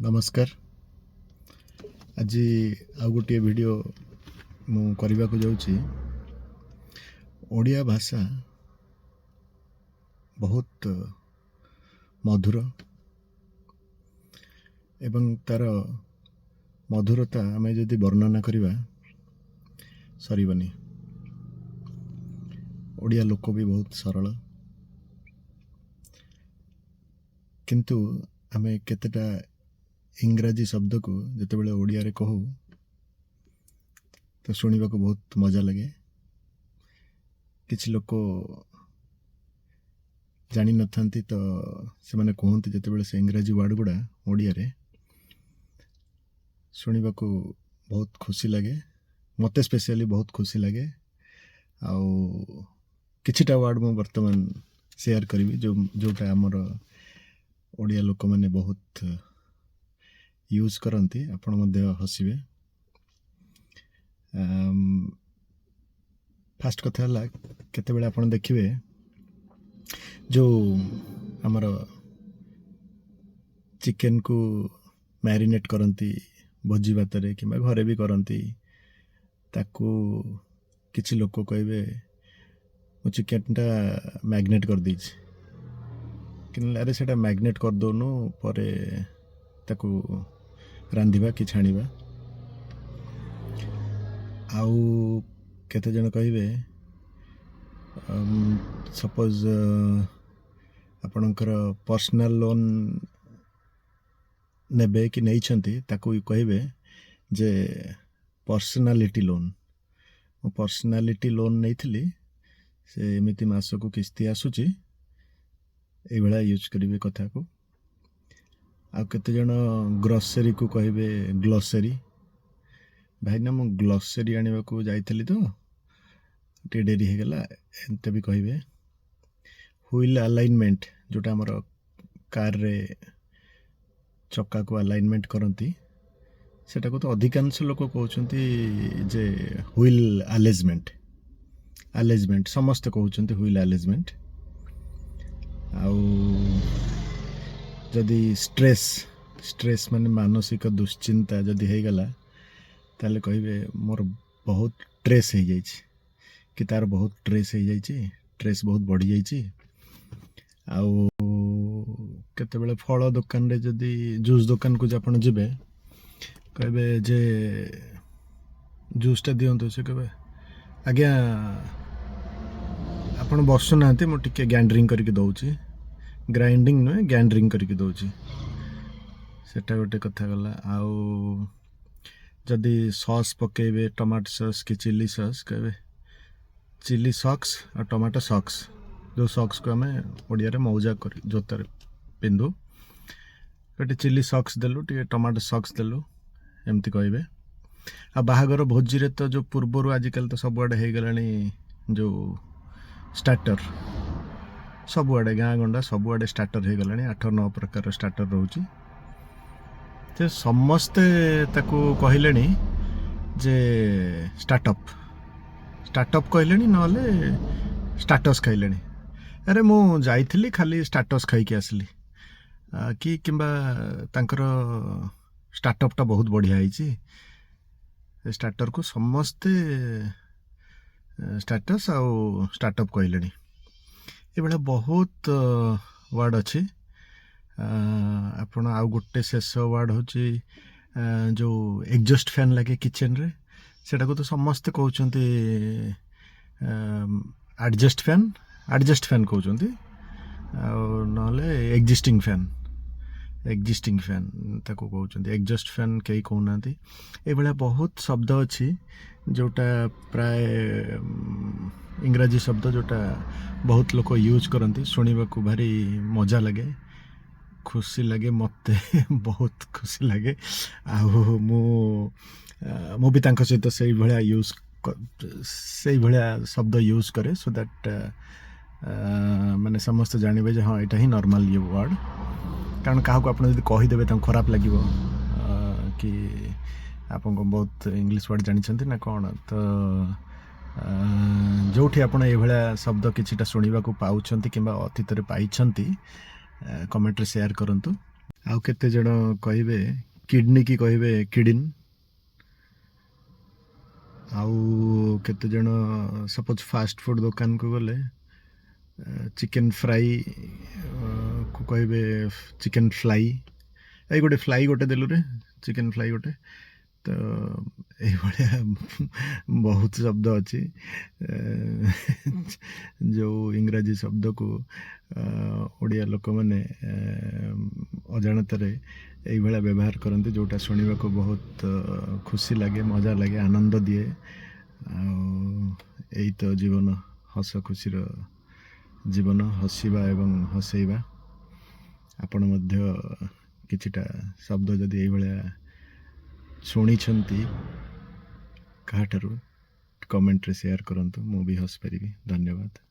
नमस्कार। आज आउ गोटे वीडियो मु करने को जाऊँगी। ओडिया भाषा बहुत मधुर एवं तार मधुरता आम जदि वर्णना करवा सरबनी। ओडिया लोक भी बहुत सरल, किंतु आम केतेटा इंग्राजी शब्द को जिते बड़े ओडिया रे कहू तो शुणा को बहुत मजा लगे। किछि लोक जानी न थांती तो से माने कहते जिते बड़े से इंग्राजी वर्ड गुड़ा ओडिया रे शुणा को बहुत खुशी लगे। मते स्पेशली बहुत खुशी लगे। आउ किछिटा वर्ड मु वर्तमान शेयर करी जो जोटा आमर ओडिया लोक माने बहुत यूज करती। आपण मध्य हसबे। फास्ट कथा है केते बेले आपण देखिए जो आमर चिकेन को मैरिनेट करती भोजी भात कि घरे भी करती, ताकू किछि लोक कहे मु चिकेनटा मैग्नेट कर दीची कि अरे सेटा मैग्नेट कर दोनु परे ताकू रांधिबा कि छाणीबा। आउ केते जन कहिबे सपोज आपणकर पर्सनल लोन नेबे कि नहीं छंती ताकू कहिबे जे पर्सनालिटी लोन। पर्सनालिटी लोन नहीं थी से एमिति मासको किस्ती आसुची ए भला यूज करिवे कथा को। आ केते जन ग्रोसरी को कहिबे ग्लोसरी। भाई ना मु ग्लोसरी आनिबा को जाइथली तो टे डेरी हे गेला एंते भी कहिबे। व्हील अलाइनमेंट जोटा हमर कार रे चक्का को अलाइनमेंट करती सेटा को तो अधिकांश लोक कहउछंती जे व्हील अलेजमेंट समस्त कहउछंती व्हील अलेजमेंट। आउ जदि स्ट्रेस माने मानसिक दुश्चिंता जदि हो गला ताले कहिबे मोर बहुत ट्रेस हो जाइए कि तार बहुत ट्रेस हो जाइए, ट्रेस बहुत बढ़ी जाइए। आउ केते बेले फल दुकान रे जदि जूस दुकान को आपण जिबे कहबे जे जूसटा दियंतो से कहबे आज्ञा आपण बसु नांती मु टिके ग्राइंडिंग करके दउची। ग्राइंडिंग नुहे ग्राइंडिंग करके दउची सेटा गोटे कथा गला। आउ जदि सॉस पकेबे टमाटो सॉस कि चिली सॉस कहबे चिली सॉक्स और टमाटो सॉक्स। जो सॉक्स को हमें ओडिया रे मौजा कर जोतर पिंदु गोटे चिली सॉक्स देलु टिके टमाटो सॉक्स देलु एमती कहबे। आ बाहागर भोजी रे तो जो पूर्वरु आजिकल तो सबुआडे हो गलानी जो स्टार्टर सबुआडे गाँ गंडा सबुआडे स्टार्टर हो गलानी 8-9 प्रकार स्टार्टर रोची। तो समस्ते ताकू कहलेनी जे स्टार्टअप कहलेनी नले स्टाटस कहलेनी। अरे मु जाइथिली खाली स्टाटस खाई के आसली कि किंबा तांकर स्टार्टअपटा बहुत बढ़िया होइची। स्टार्टर को समस्ते स्टाटस आउ स्टार्टअप कहलेनी। ये बड़ा बहुत वर्ड अच्छी। आपण आउ गोटे शेष वर्ड होची जो एग्जॉस्ट फैन लगे किचन रे सेटा को तो समस्ते कहउचंती एडजस्ट फैन कहउचंती नले एग्जिस्टिंग फैन ताको कहउचंती एग्जॉस्ट फैन कई कहउनांती। ए भला बहुत शब्द अच्छी जोटा प्राय इंग्राजी शब्द जोटा बहुत लोग यूज करती। शुणा को भारी मजा लगे, खुशी लगे, मत बहुत खुशी लगे। आउ मु भी तांको सहित से भलिया शब्द यूज करे सो दैट माने समस्त जानवे जे हाँ यहाँ ही नॉर्मल ये वर्ड। कारण क्या आप कहीदेवे खराब लगे कि आप बहुत इंग्लिश वर्ड जानी ना कौन। तो जोठी आपण ए भलिया शब्द किछिटा शुणा को पाउछंती किंबा अतीत रे पाइछंती कमेंट रे शेयर करंतु। ଆଉ କେତେ ଜଣ କହିବେ କିଡନୀ କି କହିବେ କିଡିନ୍। ଆଉ କେତେ ଜଣ ସପୋଜ ଫାଷ୍ଟ ଫୁଡ୍ ଦୋକାନକୁ ଗଲେ ଚିକେନ୍ ଫ୍ରାଇ କୁ କହିବେ ଚିକେନ୍ ଫ୍ଲାଇ। ଏଇ ଗୋଟେ ଫ୍ଲାଇ ଗୋଟେ ଦେଲୁରେ, ଚିକେନ୍ ଫ୍ଲାଇ ଗୋଟେ। ତ ଏଇଭଳିଆ ବହୁତ ଶବ୍ଦ ଅଛି ଯେଉଁ ଇଂରାଜୀ ଶବ୍ଦକୁ ଓଡ଼ିଆ ଲୋକମାନେ ଅଜାଣତରେ ଏଇଭଳିଆ ବ୍ୟବହାର କରନ୍ତି, ଯେଉଁଟା ଶୁଣିବାକୁ ବହୁତ ଖୁସି ଲାଗେ, ମଜା ଲାଗେ, ଆନନ୍ଦ ଦିଏ। ଆଉ ଏଇ ତ ଜୀବନ, ହସ ଖୁସିର ଜୀବନ, ହସିବା ଏବଂ ହସେଇବା। ଆପଣ ମଧ୍ୟ କିଛିଟା ଶବ୍ଦ ଯଦି ଏଇଭଳିଆ ଶୁଣିଛନ୍ତି କାହାଠାରୁ, କମେଣ୍ଟରେ ସେୟାର କରନ୍ତୁ, ମୁଁ ବି ହସିପାରିବି। ଧନ୍ୟବାଦ।